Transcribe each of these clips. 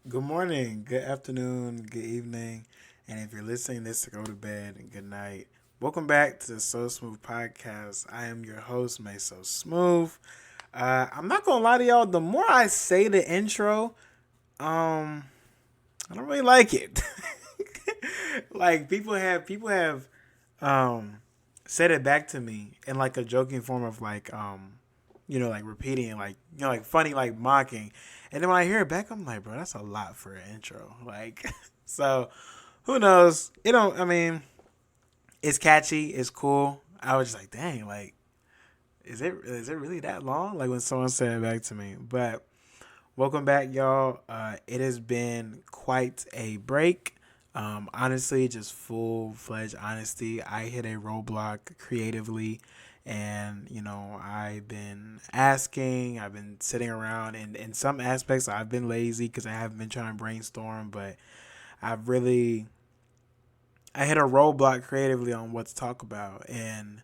Good morning, good afternoon, good evening, and if you're listening this to go to bed, good night. Welcome back to the So Smooth podcast. I am your host, May So Smooth. I'm not gonna lie to y'all. The more I say the intro, um, I don't really like it. Like people have um said it back to me in like a joking form of like like repeating like like funny like mocking, and then when I hear it back I'm like, bro, that's a lot for an intro. Like so who knows, it don't I mean it's catchy, it's cool. I was just like, dang, like is it really that long, like when someone said it back to me. But welcome back, y'all. It has been quite a break. Honestly, just full fledged honesty. I hit a roadblock creatively, and I've been asking, I've been sitting around, and in some aspects, I've been lazy because I haven't been trying to brainstorm. But I've really, I hit a roadblock creatively on what to talk about, and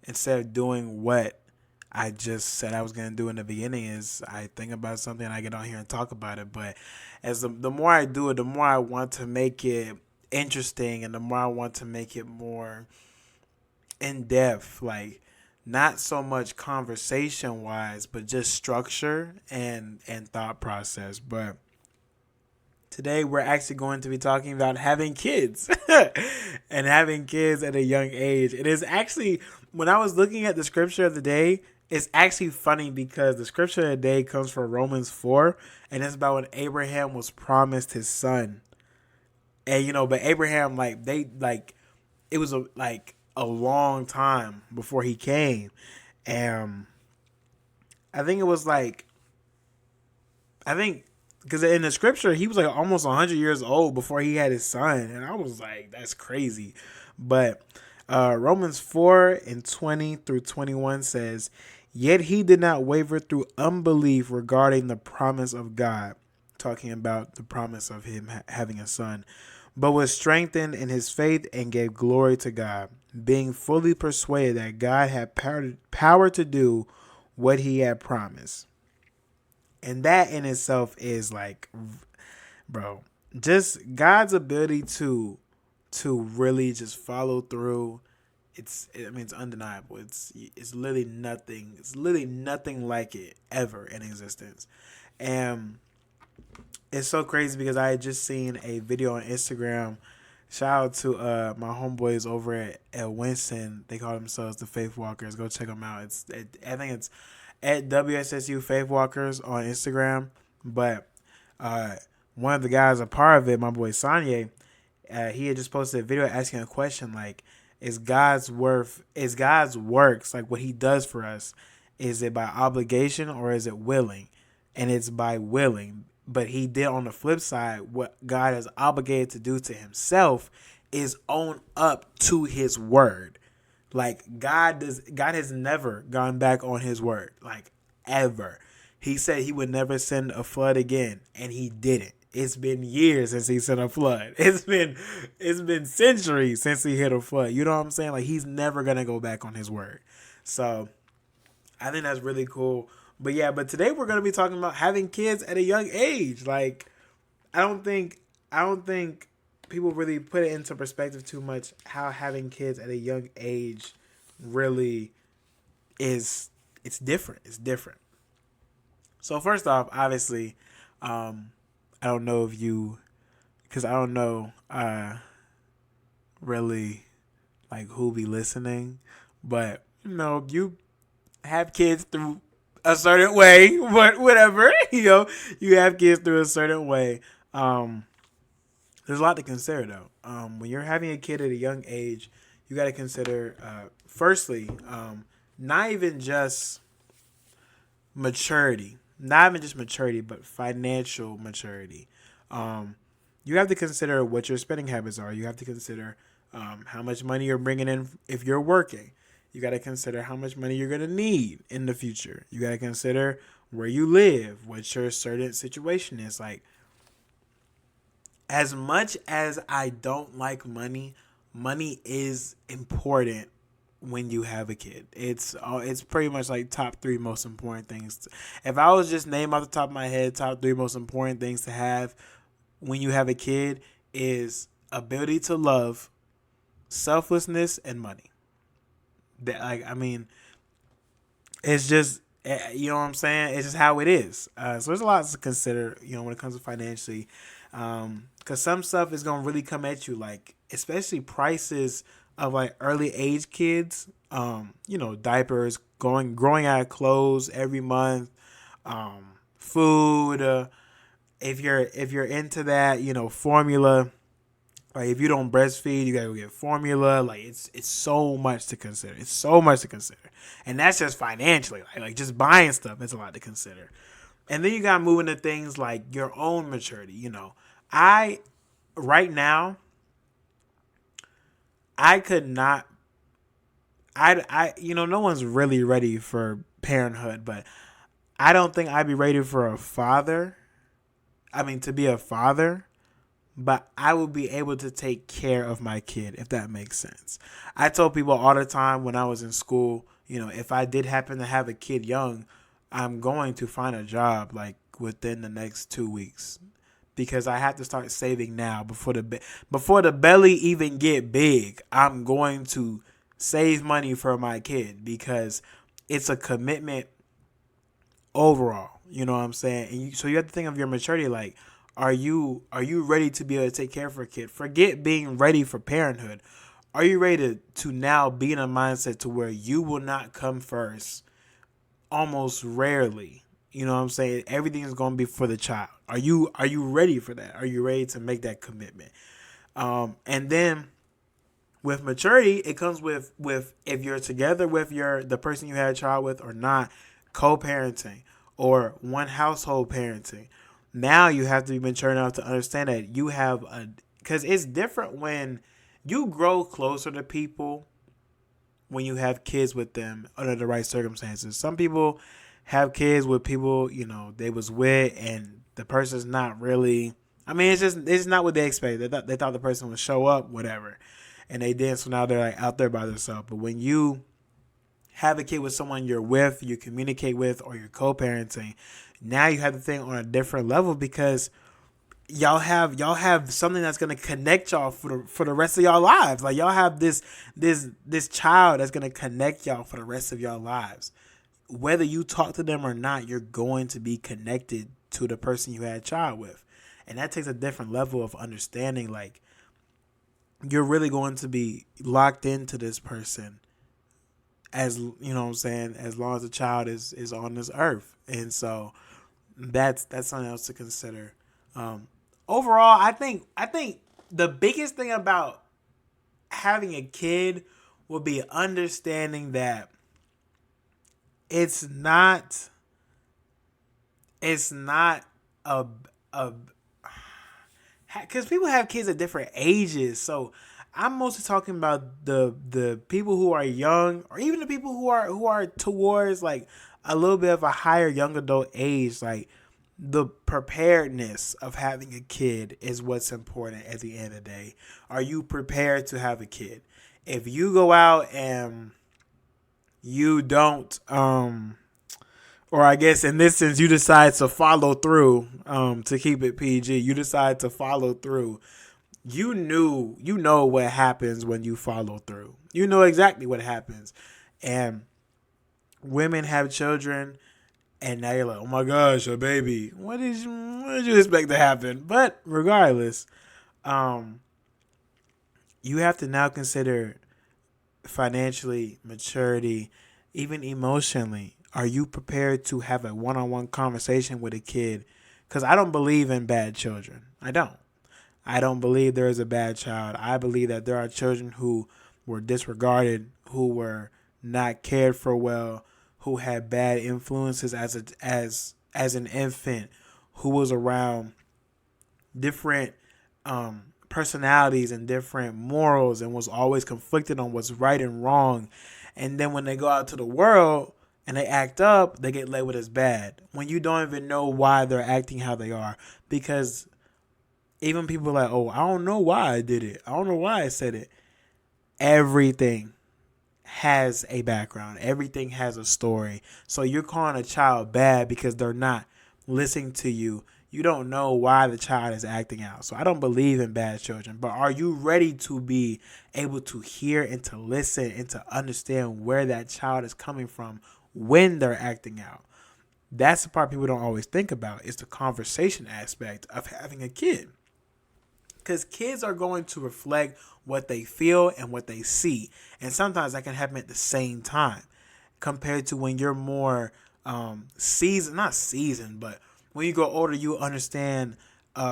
instead of doing what I just said I was gonna do in the beginning, is I think about something and I get on here and talk about it. But as the more I do it, the more I want to make it interesting, and the more I want to make it more in depth, like not so much conversation wise, but just structure and thought process. But today we're actually going to be talking about having kids and having kids at a young age. It is actually, when I was looking at the scripture of the day, it's actually funny because the scripture of the day comes from Romans 4, and it's about when Abraham was promised his son. And but Abraham, it was a long time before he came. And I think it was like I think because in the scripture he was like almost 100 years old before he had his son, and I was like, that's crazy. But Romans 4:20-21 says, "Yet he did not waver through unbelief regarding the promise of God," talking about the promise of him having a son, "but was strengthened in his faith and gave glory to God, being fully persuaded that God had power to do what he had promised." And that in itself is like, bro, just God's ability to really just follow through. It's undeniable. It's literally nothing. It's literally nothing like it ever in existence. And it's so crazy because I had just seen a video on Instagram. Shout out to my homeboys over at Winston. They call themselves the Faith Walkers. Go check them out. I think it's at WSSU Faith Walkers on Instagram. But uh, one of the guys a part of it, my boy Sanye, he had just posted a video asking a question like, is God's works, like what he does for us, is it by obligation or is it willing? And it's by willing. But he did on the flip side what God is obligated to do to himself is own up to his word. Like God has never gone back on his word. Like ever. He said he would never send a flood again, and he didn't. It's been years since he sent a flood. It's been centuries since he hit a flood. You know what I'm saying? Like he's never gonna go back on his word. So I think that's really cool. But yeah, but today we're gonna be talking about having kids at a young age. Like I don't think people really put it into perspective too much how having kids at a young age really is. It's different. It's different. So first off, obviously, I don't know if you, because I don't know really like who be listening, but you have kids through a certain way, but whatever, you have kids through a certain way. Um, there's a lot to consider though. When you're having a kid at a young age, you got to consider firstly, not even just maturity, not even just maturity, but financial maturity. Um, you have to consider what your spending habits are. You have to consider how much money you're bringing in if you're working. You got to consider how much money you're going to need in the future. You got to consider where you live, what your certain situation is. Like, as much as I don't like money, money is important when you have a kid. It's pretty much like top three most important things. If I was just name off the top of my head, top three most important things to have when you have a kid is ability to love, selflessness, and money. That, like, I mean, it's just, you know what I'm saying. It's just how it is. So there's a lot to consider, when it comes to financially, because some stuff is gonna really come at you, like especially prices of like early age kids. Diapers, growing out of clothes every month, food. If you're into that, formula. Like if you don't breastfeed, you gotta go get formula. Like it's so much to consider. It's so much to consider, and that's just financially. Like just buying stuff, it's a lot to consider. And then you gotta move into things like your own maturity. I right now I could not. No one's really ready for parenthood, but I don't think I'd be ready for a father. I mean, to be a father, but I will be able to take care of my kid, if that makes sense. I told people all the time when I was in school, if I did happen to have a kid young, I'm going to find a job like within the next 2 weeks because I have to start saving now before the belly even get big. I'm going to save money for my kid because it's a commitment overall. You know what I'm saying? So you have to think of your maturity. Like, are you ready to be able to take care of a kid? Forget being ready for parenthood. Are you ready to now be in a mindset to where you will not come first? Almost rarely. You know what I'm saying? Everything is going to be for the child. Are you ready for that? Are you ready to make that commitment? And then with maturity, it comes with if you're together with the person you had a child with or not, co-parenting or one household parenting. Now you have to be mature enough to understand that you have because it's different when you grow closer to people when you have kids with them under the right circumstances. Some people have kids with people, they was with and the person's not really, I mean, it's not what they expected. They thought the person would show up, whatever. And they did, so now they're like out there by themselves. But when you have a kid with someone you're with, you communicate with, or you're co-parenting, now you have to think on a different level because y'all have something that's gonna connect y'all for the rest of y'all lives. Like y'all have this child that's gonna connect y'all for the rest of y'all lives. Whether you talk to them or not, you're going to be connected to the person you had a child with, and that takes a different level of understanding. Like you're really going to be locked into this person as you know what I'm saying, as long as the child is on this earth. And so that's something else to consider. Overall, I think the biggest thing about having a kid will be understanding that it's not a because people have kids at different ages. So I'm mostly talking about the people who are young, or even the people who are towards like a little bit of a higher young adult age. Like the preparedness of having a kid is what's important at the end of the day. Are you prepared to have a kid? If you go out and you don't, or I guess in this sense, you decide to follow through, to keep it PG, you decide to follow through. You know what happens when you follow through. You know exactly what happens. And women have children, and now you're like, oh my gosh, a baby. What did you expect to happen? But regardless, you have to now consider financially, maturity, even emotionally. Are you prepared to have a one-on-one conversation with a kid? Because I don't believe in bad children. I don't believe there is a bad child. I believe that there are children who were disregarded, who were not cared for well, who had bad influences as an infant, who was around different personalities and different morals and was always conflicted on what's right and wrong. And then when they go out to the world and they act up, they get labeled as bad when you don't even know why they're acting how they are. Because even people are like, oh, I don't know why I did it. I don't know why I said it. Everything has a background. Everything has a story. So you're calling a child bad because they're not listening to you. You don't know why the child is acting out. So I don't believe in bad children. But are you ready to be able to hear and to listen and to understand where that child is coming from when they're acting out? That's the part people don't always think about. It's the conversation aspect of having a kid. Because kids are going to reflect what they feel and what they see. And sometimes that can happen at the same time compared to when you're more seasoned, not seasoned, but when you grow older, you understand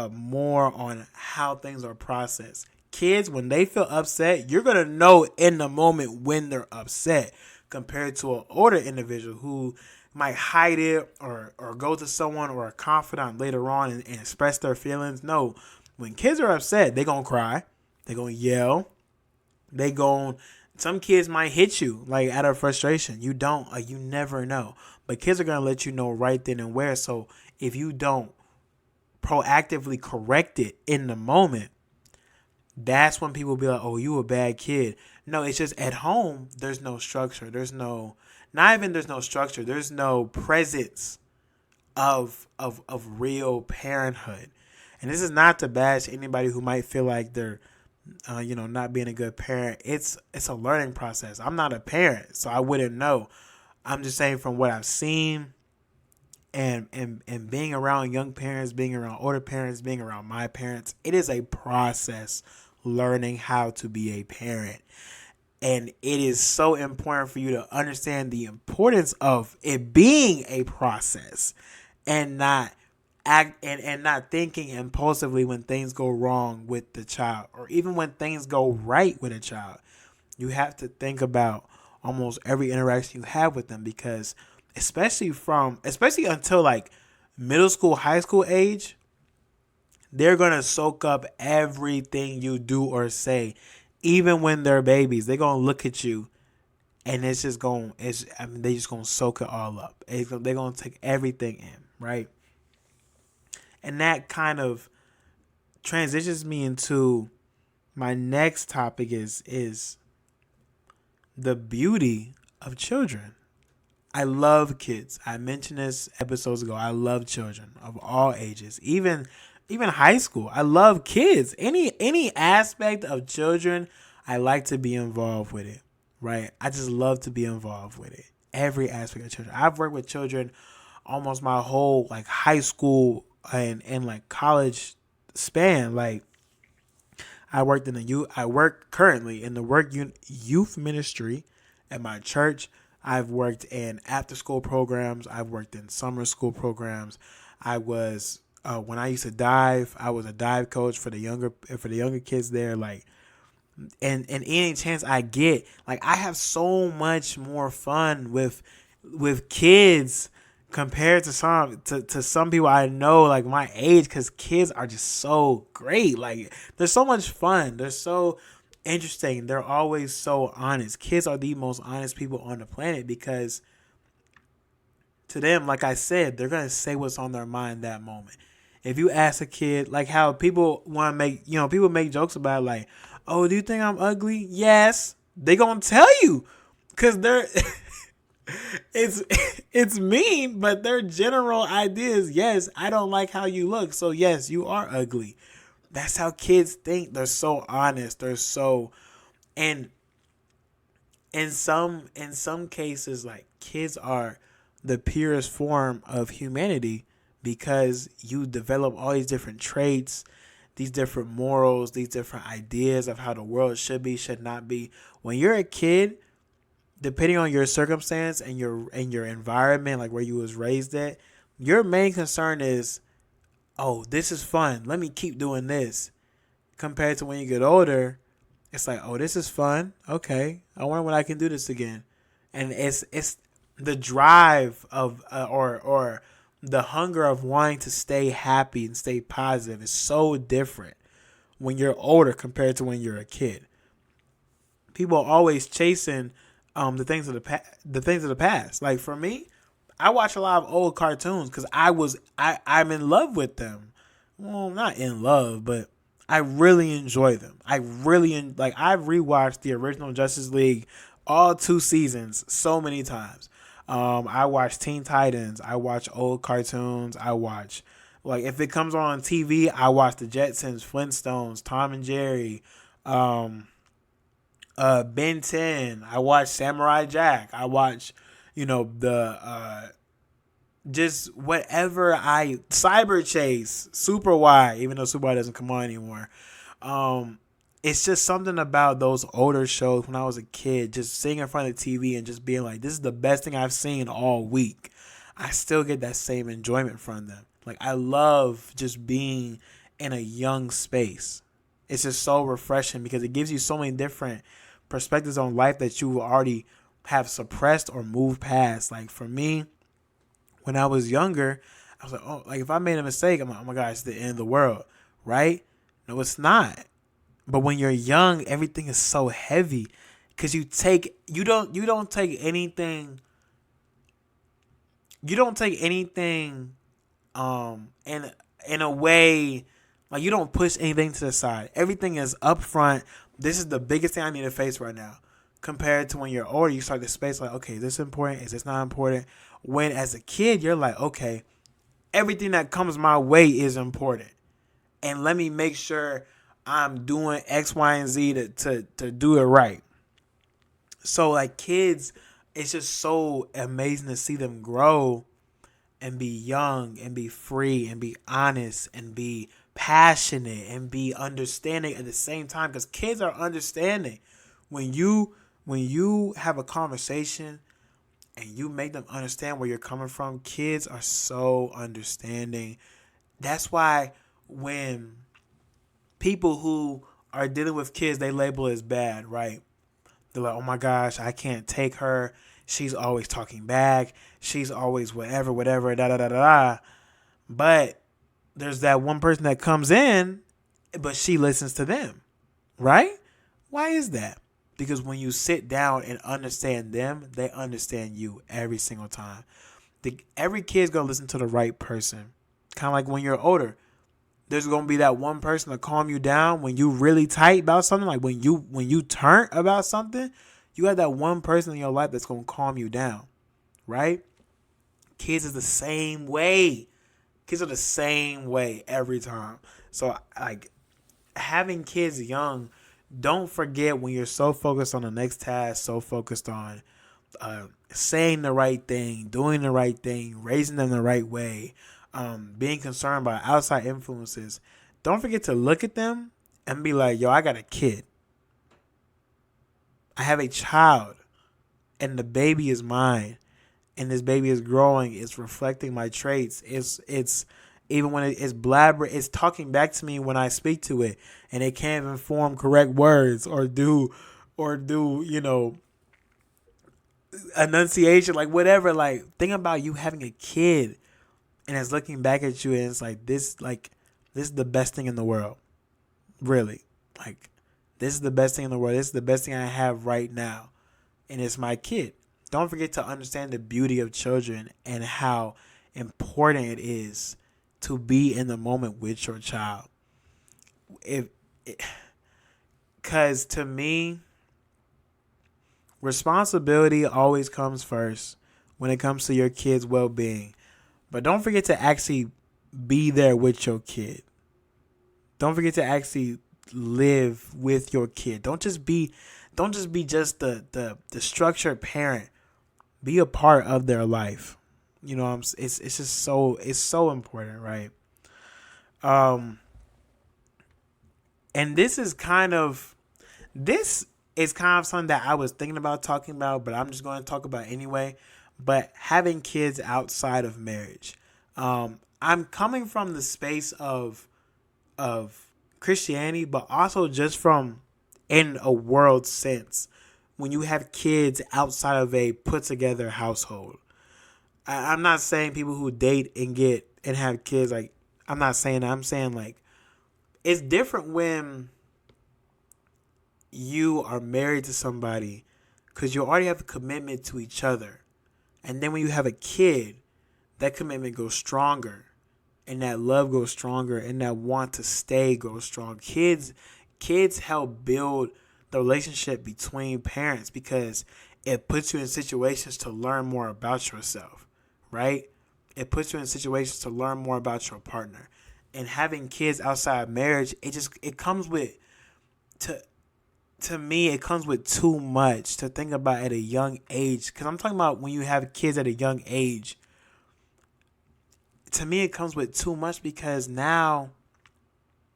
more on how things are processed. Kids, when they feel upset, you're going to know in the moment when they're upset compared to an older individual who might hide it or go to someone or a confidant later on and express their feelings. No, when kids are upset, they're going to cry. They're going to yell. Some kids might hit you like out of frustration. You don't, you never know. But kids are going to let you know right then and where. So if you don't proactively correct it in the moment, that's when people be like, oh, you a bad kid. No, it's just at home, there's no structure. There's no structure. There's no presence of real parenthood. And this is not to bash anybody who might feel like they're, not being a good parent. It's a learning process. I'm not a parent, so I wouldn't know. I'm just saying from what I've seen and being around young parents, being around older parents, being around my parents, it is a process learning how to be a parent. And it is so important for you to understand the importance of it being a process and not not thinking impulsively when things go wrong with the child or even when things go right with a child. You have to think about almost every interaction you have with them because especially until like middle school, high school age, they're going to soak up everything you do or say. Even when they're babies, they're going to look at you and they're just going to soak it all up. They're going to take everything in, right? And that kind of transitions me into my next topic is the beauty of children. I love kids. I mentioned this episodes ago. I love children of all ages, even high school. I love kids. Any aspect of children, I like to be involved with it, right? I just love to be involved with it. Every aspect of children. I've worked with children almost my whole like high school and like college span. Like I work currently in the youth ministry at my church. I've worked in after school programs. I've worked in summer school programs. I was when I used to dive, I was a dive coach for the younger kids there. Like, and any chance I get, like I have so much more fun with kids compared to some people I know like my age, because kids are just so great. Like they're so much fun. They're so interesting. They're always so honest. Kids are the most honest people on the planet because to them, like I said, they're going to say what's on their mind that moment. If you ask a kid, like how people want to make, people make jokes about like, oh, do you think I'm ugly? Yes. They going to tell you because they're, it's mean, but their general idea is, yes, I don't like how you look. So yes, you are ugly. That's how kids think. They're so honest. They're so, and in some cases, like kids are the purest form of humanity because you develop all these different traits, these different morals, these different ideas of how the world should be, should not be. When you're a kid, depending on your circumstance and your environment, like where you was raised at, your main concern is, oh, this is fun. Let me keep doing this. Compared to when you get older, it's like, oh, this is fun. Okay, I wonder when I can do this again. And it's the drive of or the hunger of wanting to stay happy and stay positive is so different when you're older compared to when you're a kid. People are always chasing the things of the past. Like for me, I watch a lot of old cartoons because I'm in love with them. Well, not in love, but I really enjoy them. I've rewatched the original Justice League all 2 seasons so many times. I watch Teen Titans. I watch old cartoons. I watch, like, if it comes on TV, I watch the Jetsons, Flintstones, Tom and Jerry, um, Ben 10. I watch Samurai Jack. I watch, the just whatever Cyber Chase, Super Y, even though Super Y doesn't come on anymore. Um, it's just something about those older shows when I was a kid, just sitting in front of the TV and just being like, this is the best thing I've seen all week. I still get that same enjoyment from them. Like, I love just being in a young space. It's just so refreshing because it gives you so many different perspectives on life that you already have suppressed or moved past. Like, for me, when I was younger, I was like, oh, like, if I made a mistake, I'm like, oh my gosh, it's the end of the world, right? No, it's not. But when you're young, everything is so heavy because you don't take anything in a way, like, you don't push anything to the side. Everything is upfront. This is the biggest thing I need to face right now. Compared to when you're older, you start to space like, okay, is this important? Is this not important? When as a kid, you're like, okay, everything that comes my way is important. And let me make sure I'm doing X, Y, and Z to do it right. So, like, kids, it's just so amazing to see them grow and be young and be free and be honest and be passionate and be understanding at the same time, because kids are understanding. When you have a conversation and you make them understand where you're coming from, kids are so understanding. That's why when people who are dealing with kids, they label as bad, right? They're like, oh my gosh, I can't take her. She's always talking back. She's always whatever, da da da da da. But there's that one person that comes in, but she listens to them, right? Why is that? Because when you sit down and understand them, they understand you every single time. Every kid's going to listen to the right person. Kind of like when you're older. There's going to be that one person to calm you down when you really tight about something. Like when you turn about something, you have that one person in your life that's going to calm you down, right? Kids is the same way. Kids are the same way every time. So, like, having kids young, don't forget when you're so focused on the next task, so focused on saying the right thing, doing the right thing, raising them the right way, being concerned about outside influences. Don't forget to look at them and be like, yo, I got a kid. I have a child, and the baby is mine. And this baby is growing. It's reflecting my traits. It's even when it's blabber, it's talking back to me when I speak to it, and it can't even form correct words or do enunciation, like whatever. Like, think about you having a kid, and it's looking back at you, and it's this is the best thing in the world, really. Like, this is the best thing in the world. This is the best thing I have right now, and it's my kid. Don't forget to understand the beauty of children and how important it is to be in the moment with your child. Because to me, responsibility always comes first when it comes to your kid's well-being. But don't forget to actually be there with your kid. Don't forget to actually live with your kid. Don't just be just the structured parent. Be a part of their life. It's just so important, right? And this is kind of something that I was thinking about talking about, but I'm just going to talk about anyway. But having kids outside of marriage, I'm coming from the space of Christianity, but also just from in a world sense. When you have kids outside of a put together household, I'm not saying people who date and get and have kids. Like, I'm not saying that. I'm saying, like, it's different when you are married to somebody because you already have a commitment to each other. And then when you have a kid, that commitment goes stronger, and that love goes stronger, and that want to stay goes strong. Kids help build the relationship between parents because it puts you in situations to learn more about yourself, right? It puts you in situations to learn more about your partner. And having kids outside marriage, it comes with to to me it comes with too much to think about at a young age. Cause I'm talking about when you have kids at a young age. To me, it comes with too much because now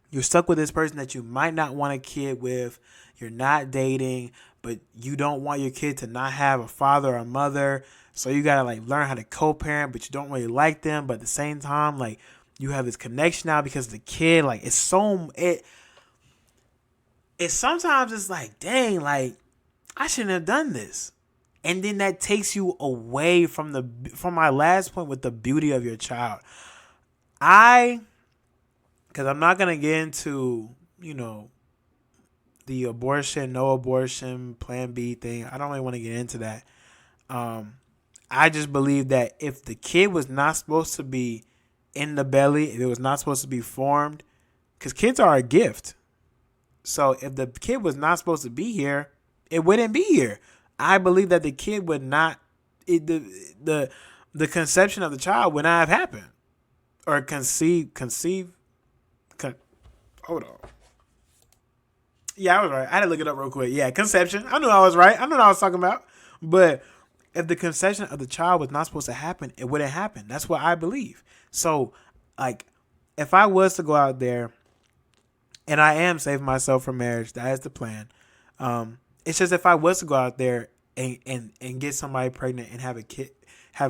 you're stuck with this person that you might not want a kid with. You're not dating, but you don't want your kid to not have a father or a mother. So you gotta like learn how to co-parent, but you don't really like them. But at the same time, like you have this connection now because of the kid. Like it sometimes it's like, dang, like I shouldn't have done this. And then that takes you away from my last point with the beauty of your child. Because I'm not gonna get into the abortion, no abortion, Plan B thing. I don't really want to get into that. I just believe that if the kid was not supposed to be in the belly, if it was not supposed to be formed, because kids are a gift. So if the kid was not supposed to be here, it wouldn't be here. I believe that the kid would not, the conception of the child would not have happened, or hold on. Yeah, I was right. I had to look it up real quick. Yeah, conception. I knew I was right. I knew what I was talking about. But if the conception of the child was not supposed to happen, it wouldn't happen. That's what I believe. So, like, if I was to go out there, and I am saving myself from marriage, that is the plan. It's just if I was to go out there and get somebody pregnant and have a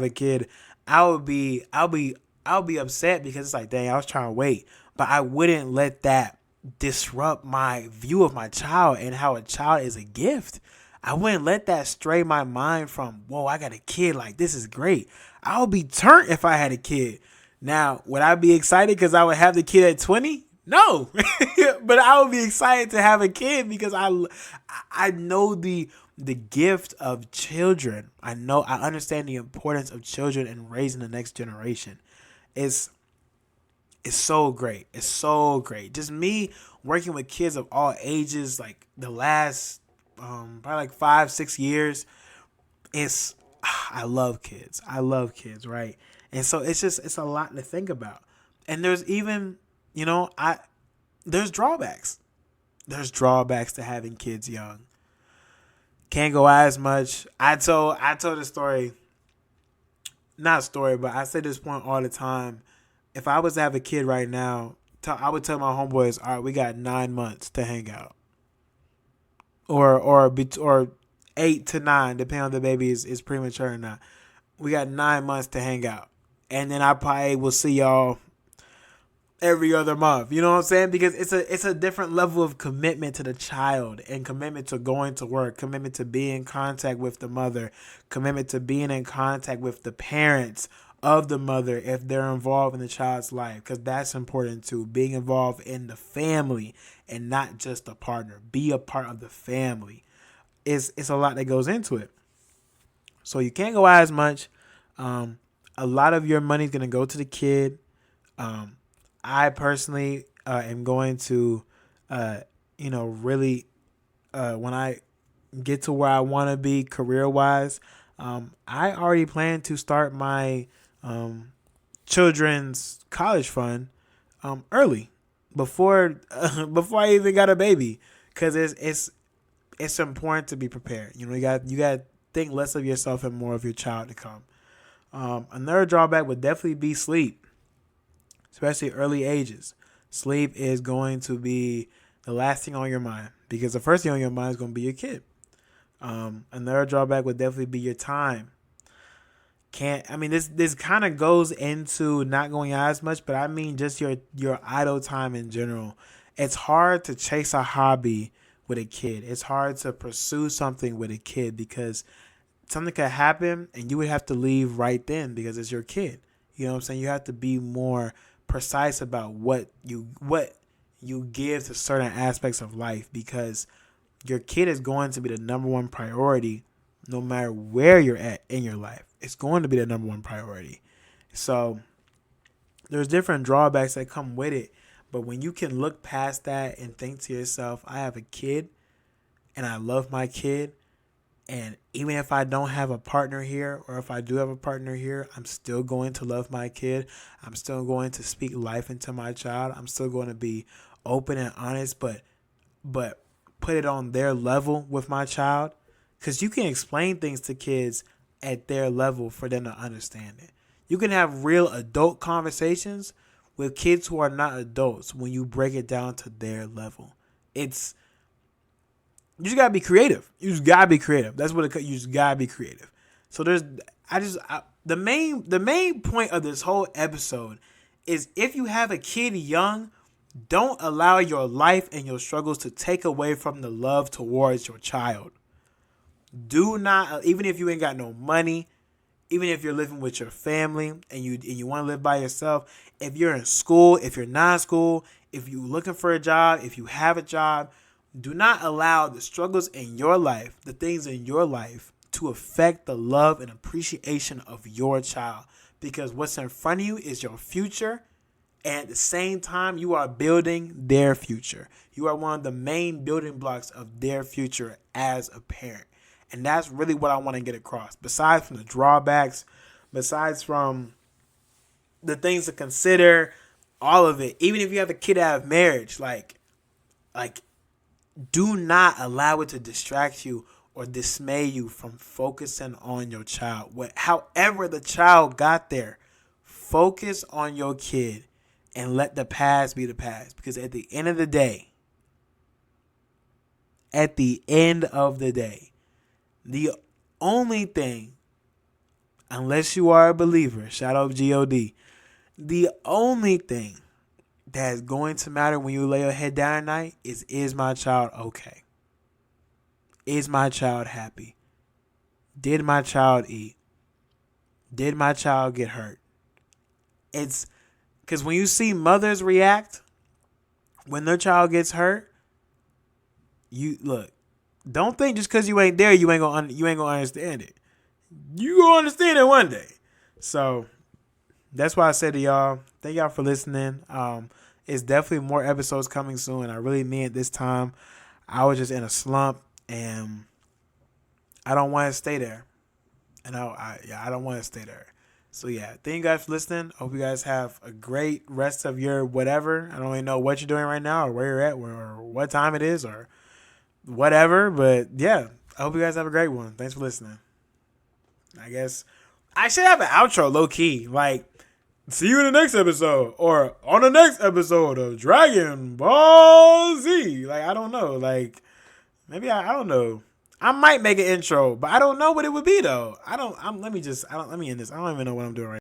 kid, I'll be upset because it's like, dang, I was trying to wait, but I wouldn't let that disrupt my view of my child and how a child is a gift. I wouldn't let that stray my mind from, whoa, I got a kid, like this is great. I'll be turned if I had a kid. Now, would I be excited because I would have the kid at 20? No, but I would be excited to have a kid because I know the gift of children. I understand the importance of children and raising the next generation. It's so great. It's so great. Just me working with kids of all ages, like the last probably like 5-6 years. I love kids. I love kids, right? And so it's a lot to think about. And there's even there's drawbacks. There's drawbacks to having kids young. Can't go out as much. I told a story, not a story, but I say this point all the time. If I was to have a kid right now, I would tell my homeboys, all right, we got 9 months to hang out, or 8 to 9, depending on the baby is premature or not. We got 9 months to hang out, and then I probably will see y'all every other month. You know what I'm saying? Because it's a different level of commitment to the child and commitment to going to work, commitment to being in contact with the mother, commitment to being in contact with the parents of the mother if they're involved in the child's life, because that's important too. Being involved in the family and not just a partner. Be a part of the family. It's a lot that goes into it. So you can't go out as much. A lot of your money is going to go to the kid. I personally am going to, really, when I get to where I want to be career-wise, I already plan to start my children's college fund early, before I even got a baby, because it's important to be prepared. You got to think less of yourself and more of your child to come. Another drawback would definitely be sleep. Especially early ages. Sleep is going to be the last thing on your mind because the first thing on your mind is going to be your kid. Another drawback would definitely be your time. This kind of goes into not going out as much, but I mean just your idle time in general. It's hard to chase a hobby with a kid. It's hard to pursue something with a kid because something could happen and you would have to leave right then because it's your kid. You know what I'm saying? You have to be more precise about what you give to certain aspects of life because your kid is going to be the number one priority no matter where you're at in your life. It's going to be the number one priority. So there's different drawbacks that come with it, but when you can look past that and think to yourself, I have a kid and I love my kid, and even if I don't have a partner here, or if I do have a partner here, I'm still going to love my kid. I'm still going to speak life into my child. I'm still going to be open and honest, but put it on their level with my child. Because you can explain things to kids at their level for them to understand it. You can have real adult conversations with kids who are not adults when you break it down to their level. It's You just gotta be creative. You just gotta be creative. That's what you just gotta be creative. So the main point of this whole episode is, if you have a kid young, don't allow your life and your struggles to take away from the love towards your child. Do not, even if you ain't got no money, even if you're living with your family and you want to live by yourself, if you're in school, if you're not in school, if you're looking for a job, if you have a job, do not allow the struggles in your life, the things in your life, to affect the love and appreciation of your child. Because what's in front of you is your future, and at the same time, you are building their future. You are one of the main building blocks of their future as a parent. And that's really what I want to get across. Besides from the drawbacks, besides from the things to consider, all of it. Even if you have a kid out of marriage, like do not allow it to distract you or dismay you from focusing on your child. However the child got there, focus on your kid and let the past be the past. Because at the end of the day, the only thing, unless you are a believer, shout out God, the only thing that is going to matter when you lay your head down at night is my child okay? Is my child happy? Did my child eat? Did my child get hurt? It's because when you see mothers react when their child gets hurt, don't think just because you ain't there, you ain't gonna understand it. You gonna understand it one day. So that's why I said to y'all, thank y'all for listening. It's definitely more episodes coming soon. I really mean it this time. I was just in a slump, and I don't want to stay there. I don't want to stay there. So yeah, thank you guys for listening. Hope you guys have a great rest of your whatever. I don't even know what you're doing right now, or where you're at, or what time it is, or whatever. But yeah, I hope you guys have a great one. Thanks for listening. I guess I should have an outro, low key. Like, see you in the next episode, or on the next episode of Dragon Ball Z. Like, I don't know. Like, maybe I don't know. I might make an intro, but I don't know what it would be though. Let me end this. I don't even know what I'm doing right now.